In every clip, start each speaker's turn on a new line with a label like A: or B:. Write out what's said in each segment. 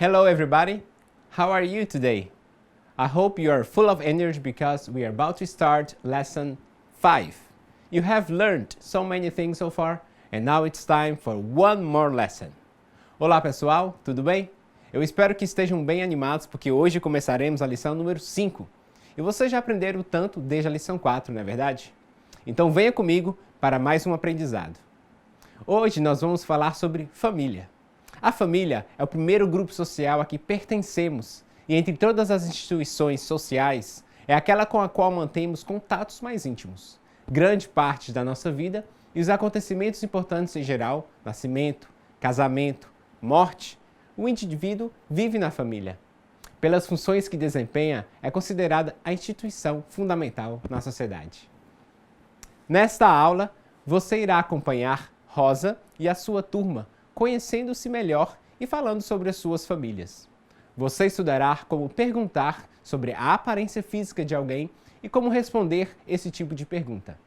A: Hello everybody, how are you today? I hope you are full of energy because we are about to start lesson 5. You have learned so many things so far and now it's time for one more lesson. Olá pessoal, tudo bem? Eu espero que estejam bem animados porque hoje começaremos a lição número 5. E vocês já aprenderam tanto desde a lição 4, não é verdade? Então venha comigo para mais um aprendizado. Hoje nós vamos falar sobre família. A família é o primeiro grupo social a que pertencemos e entre todas as instituições sociais é aquela com a qual mantemos contatos mais íntimos. Grande parte da nossa vida e os acontecimentos importantes em geral, nascimento, casamento, morte, o indivíduo vive na família. Pelas funções que desempenha, é considerada a instituição fundamental na sociedade. Nesta aula, você irá acompanhar Rosa e a sua turma, conhecendo-se melhor e falando sobre as suas famílias. Você estudará como perguntar sobre a aparência física de alguém e como responder esse tipo de pergunta.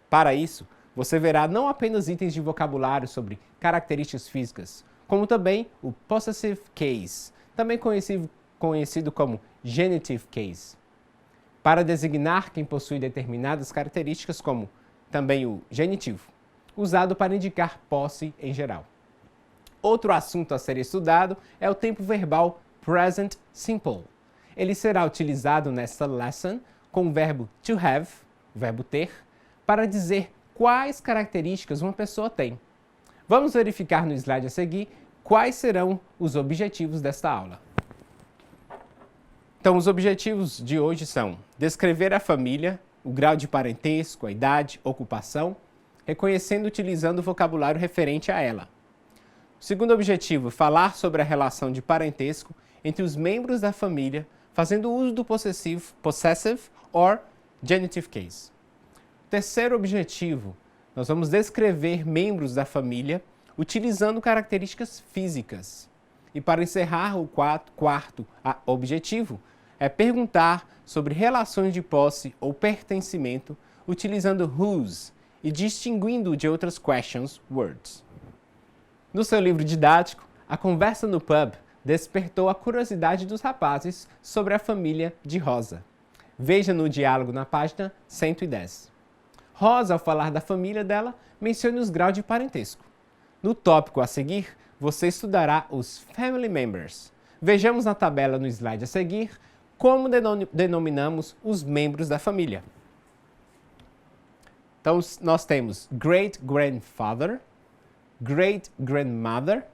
A: Para isso, você verá não apenas itens de vocabulário sobre características físicas, como também o possessive case, também conhecido como genitive case, para designar quem possui determinadas características, como também o genitivo, usado para indicar posse em geral. Outro assunto a ser estudado é o tempo verbal present simple. Ele será utilizado nesta lesson com o verbo to have, o verbo ter, para dizer quais características uma pessoa tem. Vamos verificar no slide a seguir quais serão os objetivos desta aula. Então, os objetivos de hoje são descrever a família, o grau de parentesco, a idade, ocupação, reconhecendo e utilizando o vocabulário referente a ela. O segundo objetivo, falar sobre a relação de parentesco entre os membros da família, fazendo uso do possessive or genitive case. O terceiro objetivo, nós vamos descrever membros da família utilizando características físicas. E para encerrar, o quarto objetivo é perguntar sobre relações de posse ou pertencimento utilizando whose e distinguindo de outras questions words. No seu livro didático, a conversa no pub despertou a curiosidade dos rapazes sobre a família de Rosa. Veja no diálogo na página 110. Rosa, ao falar da família dela, menciona os graus de parentesco. No tópico a seguir, você estudará os family members. Vejamos na tabela no slide a seguir como denominamos os membros da família. Então, nós temos great-grandfather, great-grandmother,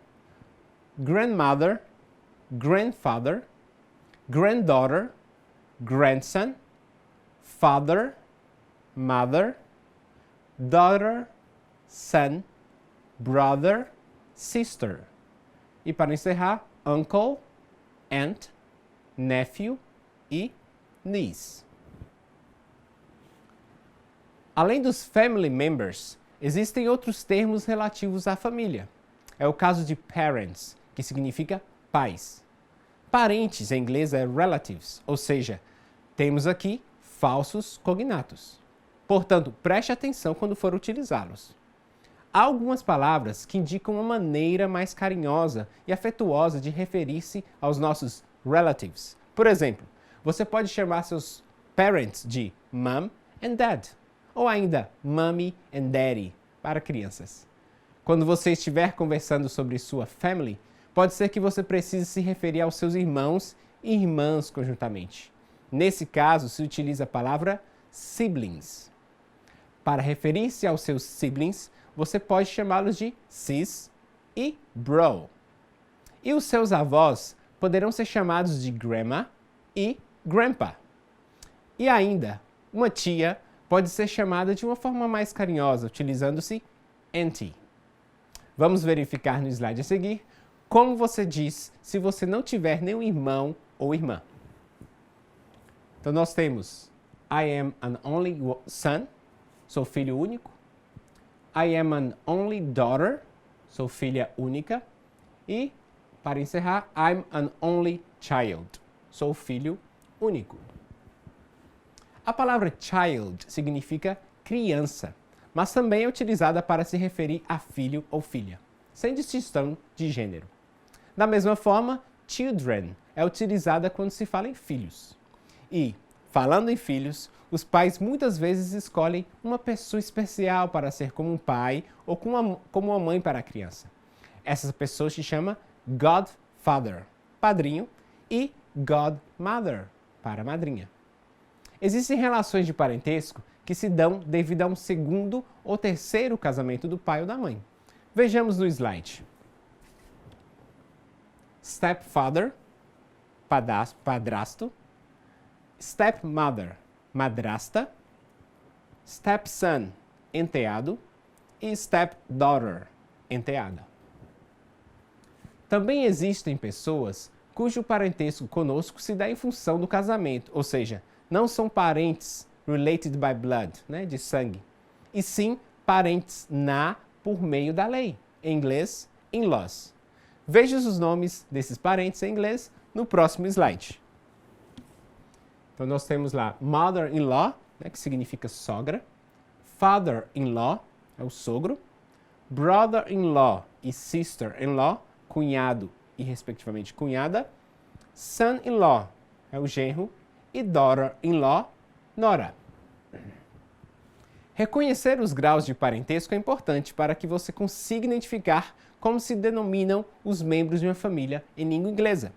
A: grandmother, grandfather, granddaughter, grandson, father, mother, daughter, son, brother, sister. E para encerrar, uncle, aunt, nephew e niece. Além dos family members, existem outros termos relativos à família. É o caso de parents, que significa pais. Parentes, em inglês, é relatives, ou seja, temos aqui falsos cognatos. Portanto, preste atenção quando for utilizá-los. Há algumas palavras que indicam uma maneira mais carinhosa e afetuosa de referir-se aos nossos relatives. Por exemplo, você pode chamar seus parents de mom and dad, ou ainda mommy and daddy para crianças. Quando você estiver conversando sobre sua family, pode ser que você precise se referir aos seus irmãos e irmãs conjuntamente. Nesse caso, se utiliza a palavra siblings. Para referir-se aos seus siblings, você pode chamá-los de sis e bro. E os seus avós poderão ser chamados de grandma e grandpa. E ainda, uma tia pode ser chamada de uma forma mais carinhosa, utilizando-se auntie. Vamos verificar no slide a seguir como você diz se você não tiver nenhum irmão ou irmã. Então nós temos I am an only son, sou filho único. I am an only daughter, sou filha única. E, para encerrar, I'm an only child, sou filho único. A palavra child significa criança, mas também é utilizada para se referir a filho ou filha, sem distinção de gênero. Da mesma forma, children é utilizada quando se fala em filhos. E, falando em filhos, os pais muitas vezes escolhem uma pessoa especial para ser como um pai ou como uma mãe para a criança. Essa pessoa se chama godfather, padrinho, e godmother, para madrinha. Existem relações de parentesco que se dão devido a um segundo ou terceiro casamento do pai ou da mãe. Vejamos no slide. Stepfather, padrasto. Stepmother, madrasta. Stepson, enteado. E stepdaughter, enteada. Também existem pessoas cujo parentesco conosco se dá em função do casamento, ou seja, não são parentes related by blood, né, de sangue, e sim parentes por meio da lei, em inglês, in-laws. Veja os nomes desses parentes em inglês no próximo slide. Então nós temos lá mother-in-law, né, que significa sogra, father-in-law, é o sogro, brother-in-law e sister-in-law, cunhado e respectivamente cunhada, son-in-law, é o genro, e daughter-in-law, nora. Reconhecer os graus de parentesco é importante para que você consiga identificar como se denominam os membros de uma família em língua inglesa.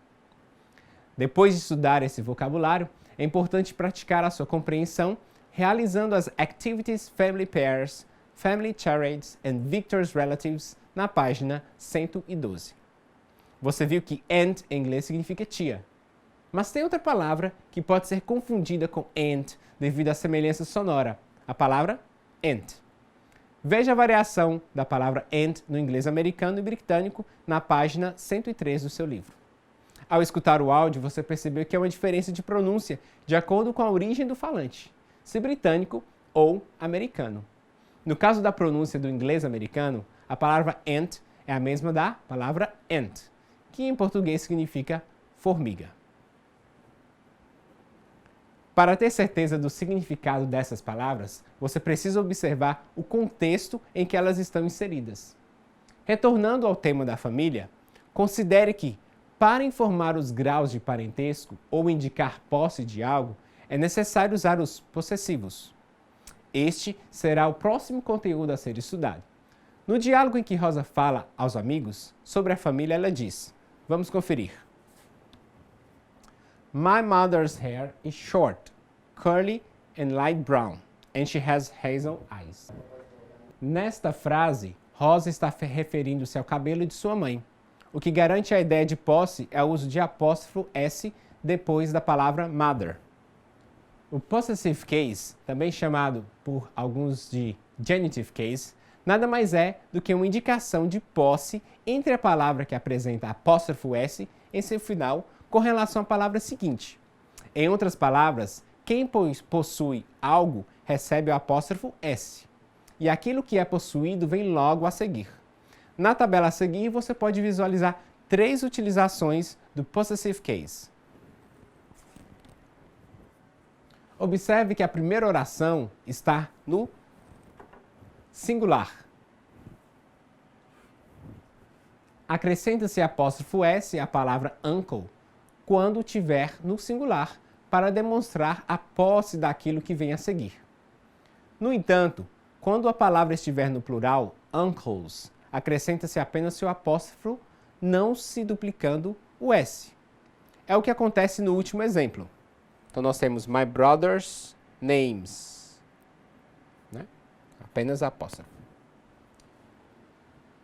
A: Depois de estudar esse vocabulário, é importante praticar a sua compreensão realizando as Activities Family Pairs, Family Charades and Victor's Relatives na página 112. Você viu que aunt em inglês significa tia. Mas tem outra palavra que pode ser confundida com aunt devido à semelhança sonora, a palavra aunt. Veja a variação da palavra aunt no inglês americano e britânico na página 103 do seu livro. Ao escutar o áudio, você percebeu que há uma diferença de pronúncia de acordo com a origem do falante, se britânico ou americano. No caso da pronúncia do inglês americano, a palavra ant é a mesma da palavra ant, que em português significa formiga. Para ter certeza do significado dessas palavras, você precisa observar o contexto em que elas estão inseridas. Retornando ao tema da família, considere que, para informar os graus de parentesco ou indicar posse de algo, é necessário usar os possessivos. Este será o próximo conteúdo a ser estudado. No diálogo em que Rosa fala aos amigos sobre a família, ela diz: vamos conferir. My mother's hair is short, curly and light brown, and she has hazel eyes. Nesta frase, Rosa está referindo-se ao cabelo de sua mãe. O que garante a ideia de posse é o uso de apóstrofo S depois da palavra mother. O possessive case, também chamado por alguns de genitive case, nada mais é do que uma indicação de posse entre a palavra que apresenta apóstrofo S em seu final com relação à palavra seguinte. Em outras palavras, quem possui algo recebe o apóstrofo S, e aquilo que é possuído vem logo a seguir. Na tabela a seguir, você pode visualizar 3 utilizações do possessive case. Observe que a primeira oração está no singular. Acrescenta-se apóstrofo S à palavra uncle quando tiver no singular para demonstrar a posse daquilo que vem a seguir. No entanto, quando a palavra estiver no plural, uncles, acrescenta-se apenas seu apóstrofo, não se duplicando o S. É o que acontece no último exemplo. Então nós temos my brother's names, né? Apenas apóstrofo.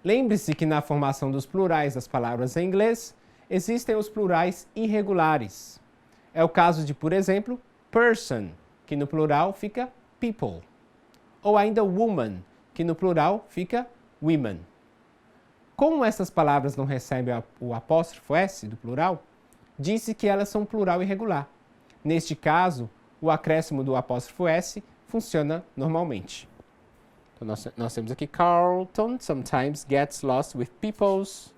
A: Lembre-se que na formação dos plurais das palavras em inglês, existem os plurais irregulares. É o caso de, por exemplo, person, que no plural fica people. Ou ainda woman, que no plural fica women. Como essas palavras não recebem o apóstrofo S do plural, disse que elas são plural irregular. Neste caso, o acréscimo do apóstrofo S funciona normalmente. Então, nós temos aqui Carlton sometimes gets lost with people's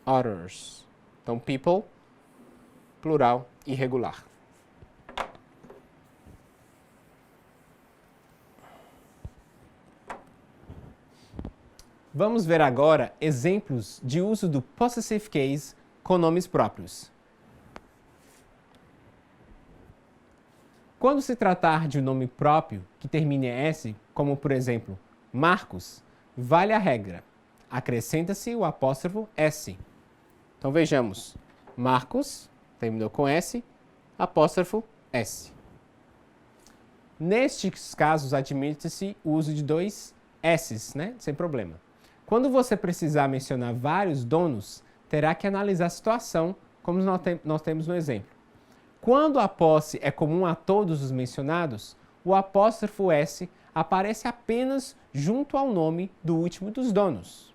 A: others. Então, people, plural irregular. Vamos ver agora exemplos de uso do possessive case com nomes próprios. Quando se tratar de um nome próprio que termine em S, como por exemplo Marcos, vale a regra. Acrescenta-se o apóstrofo S. Então vejamos. Marcos, terminou com S, apóstrofo S. Nestes casos, admite-se o uso de dois S's, né? Sem problema. Quando você precisar mencionar vários donos, terá que analisar a situação, como nós temos no exemplo. Quando a posse é comum a todos os mencionados, o apóstrofo S aparece apenas junto ao nome do último dos donos.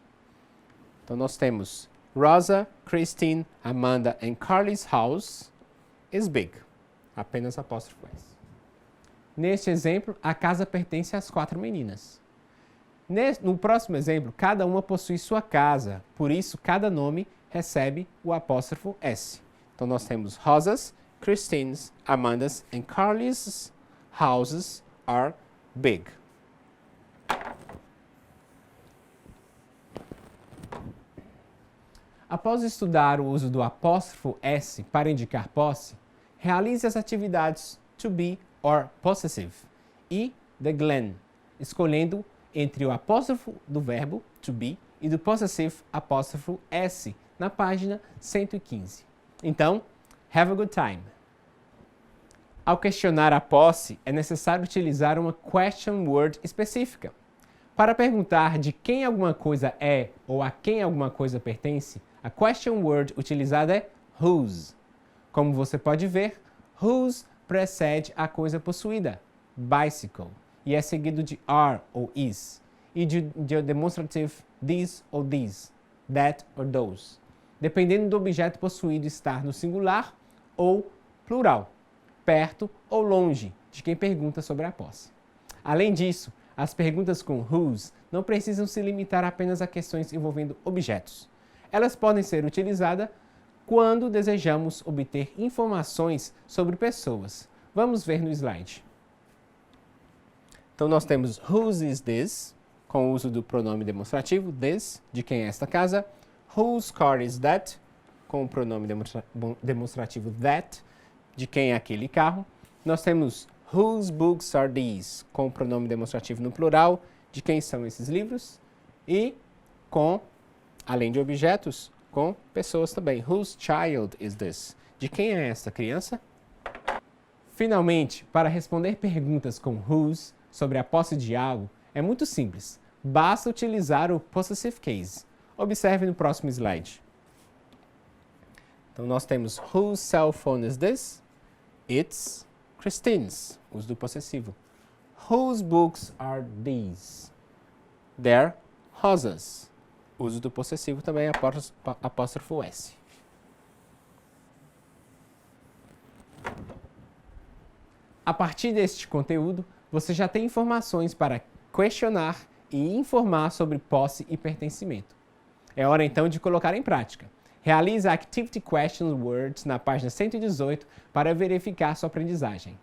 A: Então nós temos Rosa, Christine, Amanda and Carly's house is big. Apenas apóstrofo S. Neste exemplo, a casa pertence às 4 meninas. No próximo exemplo, cada uma possui sua casa, por isso cada nome recebe o apóstrofo S. Então nós temos Rosas, Christine's, Amanda's and Carly's houses are big. Após estudar o uso do apóstrofo S para indicar posse, realize as atividades to be or possessive e the Glen, escolhendo entre o apóstrofo do verbo to be e do possessive apóstrofo S na página 115. Então, have a good time! Ao questionar a posse, é necessário utilizar uma question word específica. Para perguntar de quem alguma coisa é ou a quem alguma coisa pertence, a question word utilizada é whose. Como você pode ver, whose precede a coisa possuída, bicycle, e é seguido de are ou is, e de demonstrative this ou these, that or those, dependendo do objeto possuído estar no singular ou plural, perto ou longe de quem pergunta sobre a posse. Além disso, as perguntas com whose não precisam se limitar apenas a questões envolvendo objetos. Elas podem ser utilizadas quando desejamos obter informações sobre pessoas. Vamos ver no slide. Então nós temos whose is this, com o uso do pronome demonstrativo, this, de quem é esta casa. Whose car is that, com o pronome demonstrativo that, de quem é aquele carro. Nós temos whose books are these, com o pronome demonstrativo no plural, de quem são esses livros. E com, além de objetos, com pessoas também. Whose child is this? De quem é esta criança? Finalmente, para responder perguntas com whose sobre a posse de algo, é muito simples. Basta utilizar o possessive case. Observe no próximo slide. Então, nós temos whose cell phone is this? It's Christine's, uso do possessivo. Whose books are these? They're Rosa's. Uso do possessivo também, apóstrofo S. A partir deste conteúdo, você já tem informações para questionar e informar sobre posse e pertencimento. É hora então de colocar em prática. Realize a Activity Question Words na página 118 para verificar sua aprendizagem.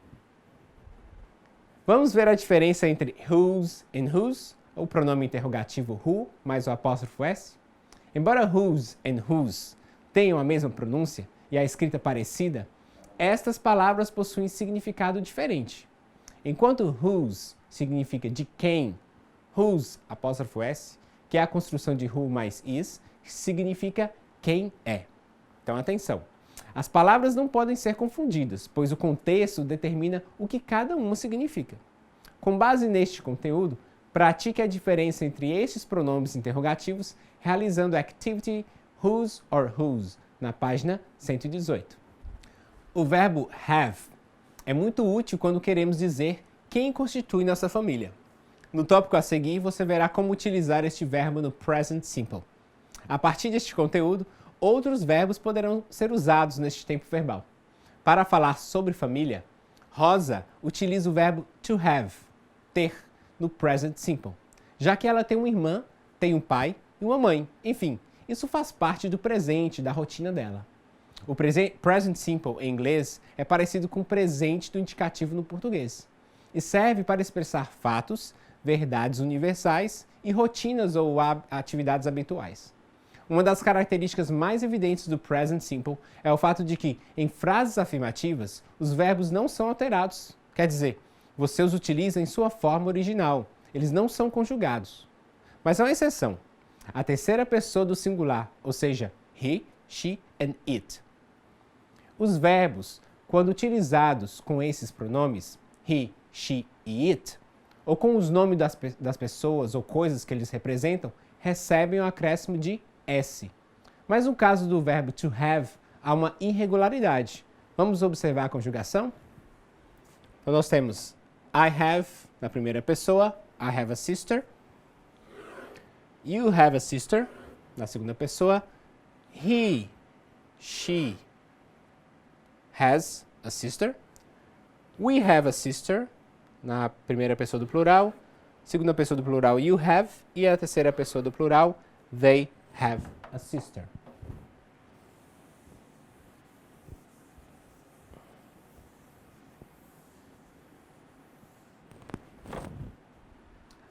A: Vamos ver a diferença entre whose e whose, o pronome interrogativo who mais o apóstrofo S? Embora whose e whose tenham a mesma pronúncia e a escrita parecida, estas palavras possuem significado diferente. Enquanto whose significa de quem, whose, apóstrofo S, que é a construção de who mais is, significa quem é. Então, atenção. As palavras não podem ser confundidas, pois o contexto determina o que cada uma significa. Com base neste conteúdo, pratique a diferença entre estes pronomes interrogativos realizando a Activity Whose or Whose na página 118. O verbo have é muito útil quando queremos dizer quem constitui nossa família. No tópico a seguir, você verá como utilizar este verbo no Present Simple. A partir deste conteúdo, outros verbos poderão ser usados neste tempo verbal. Para falar sobre família, Rosa utiliza o verbo to have, ter, no Present Simple, já que ela tem uma irmã, tem um pai e uma mãe. Enfim, isso faz parte do presente, da rotina dela. O Present Simple em inglês é parecido com o presente do indicativo no português e serve para expressar fatos, verdades universais e rotinas ou atividades habituais. Uma das características mais evidentes do present simple é o fato de que, em frases afirmativas, os verbos não são alterados. Quer dizer, você os utiliza em sua forma original. Eles não são conjugados. Mas há uma exceção. A terceira pessoa do singular, ou seja, he, she and it. Os verbos, quando utilizados com esses pronomes, he, she e it, ou com os nomes das pessoas ou coisas que eles representam, recebem o acréscimo de S. Mas no caso do verbo to have, há uma irregularidade. Vamos observar a conjugação? Então nós temos I have na primeira pessoa, I have a sister. You have a sister na segunda pessoa. He, she has a sister. We have a sister na primeira pessoa do plural. Segunda pessoa do plural, you have. E a terceira pessoa do plural, they have a sister.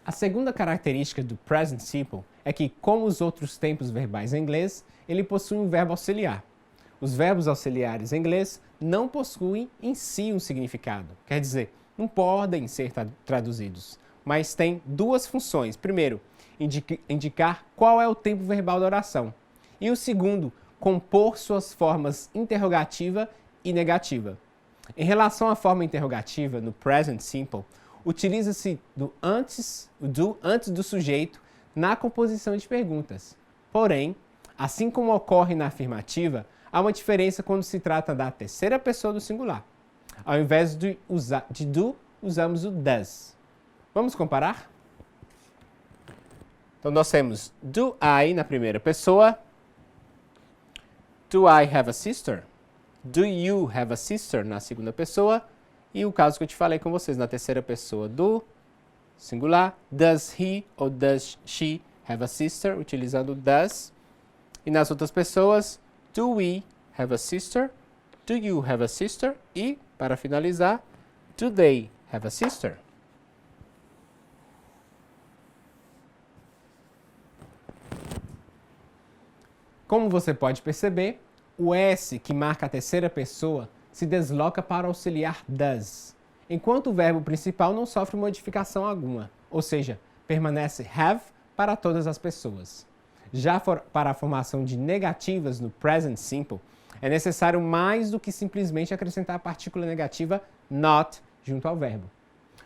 A: A segunda característica do present simple é que, como os outros tempos verbais em inglês, ele possui um verbo auxiliar. Os verbos auxiliares em inglês não possuem em si um significado, quer dizer, não podem ser traduzidos, mas têm duas funções. Primeiro, indicar qual é o tempo verbal da oração. E o segundo, compor suas formas interrogativa e negativa. Em relação à forma interrogativa, no present simple, utiliza-se do antes do sujeito na composição de perguntas. Porém, assim como ocorre na afirmativa, há uma diferença quando se trata da terceira pessoa do singular. Ao invés de do, usamos o does. Vamos comparar? Então, nós temos do I na primeira pessoa. Do I have a sister? Do you have a sister na segunda pessoa? E o caso que eu te falei com vocês, na terceira pessoa do singular, does he ou does she have a sister, utilizando does. E nas outras pessoas, do we have a sister? Do you have a sister? E, para finalizar, do they have a sister? Como você pode perceber, o S, que marca a terceira pessoa, se desloca para auxiliar does, enquanto o verbo principal não sofre modificação alguma, ou seja, permanece have para todas as pessoas. Já para a formação de negativas no present simple, é necessário mais do que simplesmente acrescentar a partícula negativa not junto ao verbo.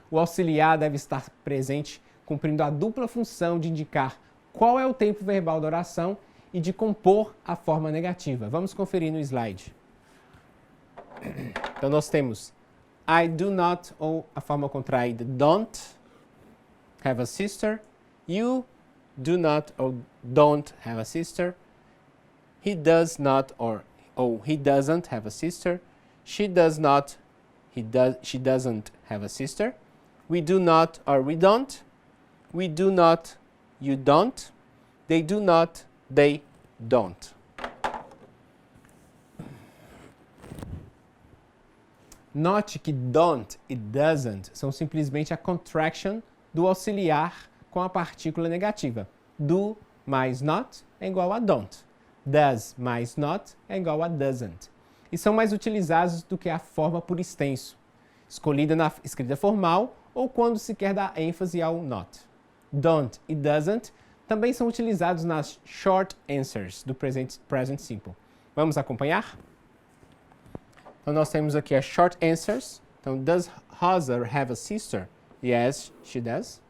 A: O auxiliar deve estar presente cumprindo a dupla função de indicar qual é o tempo verbal da oração e de compor a forma negativa. Vamos conferir no slide. Então, nós temos I do not, ou a forma contraída, don't have a sister. You do not or don't have a sister. He does not or he doesn't have a sister. She does not, she doesn't have a sister. We do not or we don't. We do not, you don't. They do not, they don't. Note que don't e doesn't são simplesmente a contraction do auxiliar com a partícula negativa. Do mais not é igual a don't. Does mais not é igual a doesn't. E são mais utilizados do que a forma por extenso, escolhida na escrita formal ou quando se quer dar ênfase ao not. Don't e doesn't também são utilizados nas short answers do present simple. Vamos acompanhar? Então, nós temos aqui as short answers. Então, does Rosa have a sister? Yes, she does.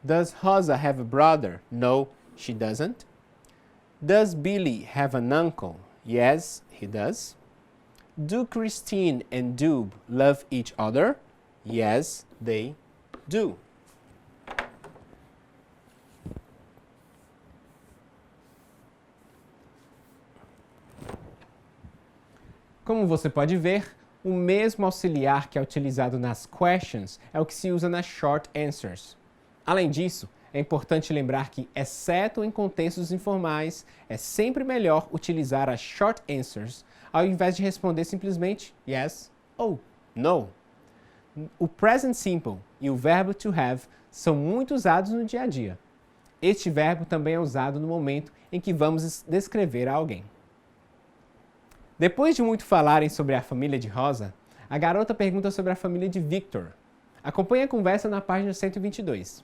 A: Does Rosa have a brother? No, she doesn't. Does Billy have an uncle? Yes, he does. Do Christine and Dube love each other? Yes, they do. Como você pode ver, o mesmo auxiliar que é utilizado nas questions é o que se usa nas short answers. Além disso, é importante lembrar que, exceto em contextos informais, é sempre melhor utilizar as short answers ao invés de responder simplesmente yes ou no. O present simple e o verbo to have são muito usados no dia a dia. Este verbo também é usado no momento em que vamos descrever alguém. Depois de muito falarem sobre a família de Rosa, a garota pergunta sobre a família de Victor. Acompanhe a conversa na página 122.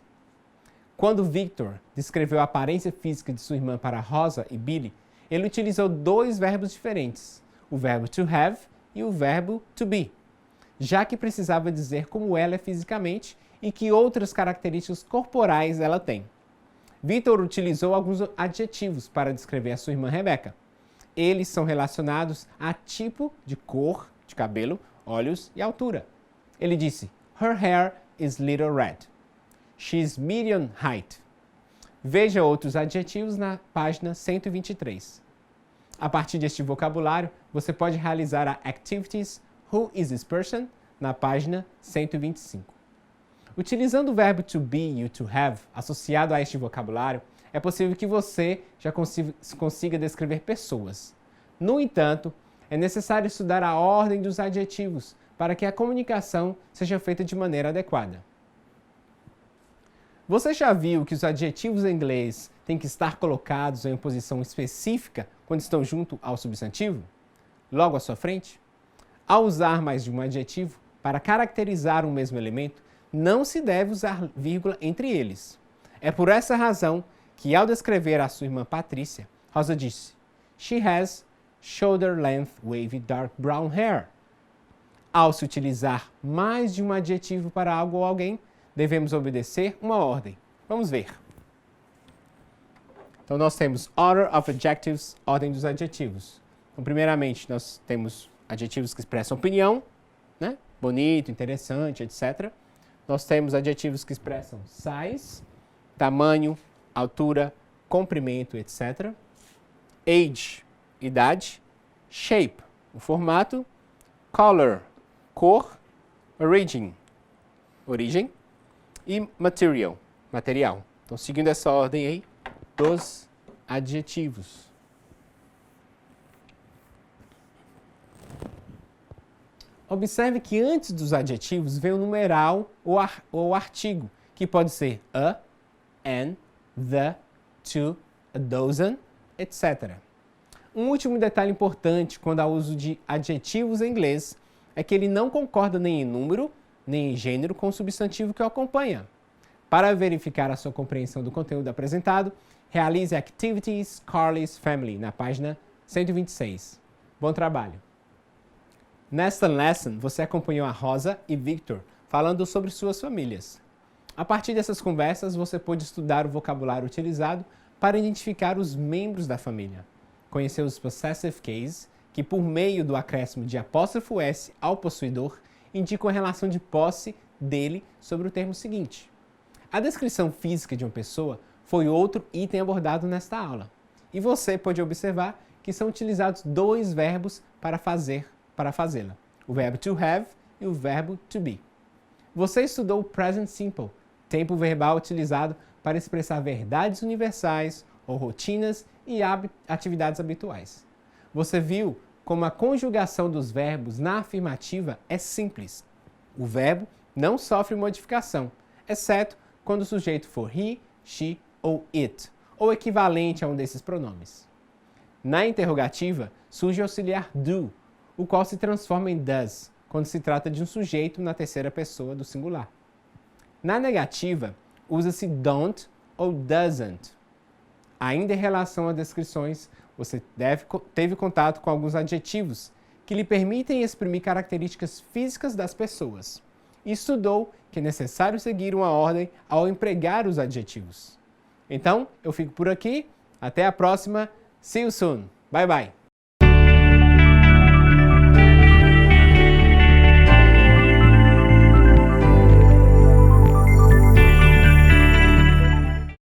A: Quando Victor descreveu a aparência física de sua irmã para Rosa e Billy, ele utilizou dois verbos diferentes, o verbo to have e o verbo to be, já que precisava dizer como ela é fisicamente e que outras características corporais ela tem. Victor utilizou alguns adjetivos para descrever a sua irmã Rebecca. Eles são relacionados a tipo de cor de cabelo, olhos e altura. Ele disse: Her hair is little red. She's medium height. Veja outros adjetivos na página 123. A partir deste vocabulário, você pode realizar a Activities Who is this person? Na página 125. Utilizando o verbo to be e o to have associado a este vocabulário, é possível que você já consiga descrever pessoas. No entanto, é necessário estudar a ordem dos adjetivos para que a comunicação seja feita de maneira adequada. Você já viu que os adjetivos em inglês têm que estar colocados em posição específica quando estão junto ao substantivo? Logo à sua frente? Ao usar mais de um adjetivo para caracterizar um mesmo elemento, não se deve usar vírgula entre eles. É por essa razão que, ao descrever a sua irmã Patrícia, Rosa disse: She has shoulder-length wavy dark brown hair. Ao se utilizar mais de um adjetivo para algo ou alguém, devemos obedecer uma ordem. Vamos ver. Então, nós temos order of adjectives, ordem dos adjetivos. Então, primeiramente, nós temos adjetivos que expressam opinião, né? Bonito, interessante, etc. Nós temos adjetivos que expressam size, tamanho, altura, comprimento, etc. Age, idade. Shape, o formato. Color, cor. Origin, origem. E material, material. Então, seguindo essa ordem aí dos adjetivos. Observe que antes dos adjetivos vem o numeral ou artigo, que pode ser a, an, the, to, a dozen, etc. Um último detalhe importante quando há uso de adjetivos em inglês é que ele não concorda nem em número, nem em gênero com o substantivo que o acompanha. Para verificar a sua compreensão do conteúdo apresentado, realize Activities Carly's Family na página 126. Bom trabalho! Nesta lesson, você acompanhou a Rosa e Victor falando sobre suas famílias. A partir dessas conversas, você pôde estudar o vocabulário utilizado para identificar os membros da família. Conhecer os possessive cases, que por meio do acréscimo de apóstrofo S ao possuidor, indicam a relação de posse dele sobre o termo seguinte. A descrição física de uma pessoa foi outro item abordado nesta aula. E você pode observar que são utilizados dois verbos para fazê-la. O verbo to have e o verbo to be. Você estudou o present simple, tempo verbal utilizado para expressar verdades universais ou rotinas e atividades habituais. Você viu como a conjugação dos verbos na afirmativa é simples. O verbo não sofre modificação, exceto quando o sujeito for he, she ou it, ou equivalente a um desses pronomes. Na interrogativa, surge o auxiliar do, o qual se transforma em does, quando se trata de um sujeito na terceira pessoa do singular. Na negativa, usa-se don't ou doesn't. Ainda em relação a descrições, você teve contato com alguns adjetivos que lhe permitem exprimir características físicas das pessoas. E estudou que é necessário seguir uma ordem ao empregar os adjetivos. Então, eu fico por aqui. Até a próxima. See you soon. Bye bye.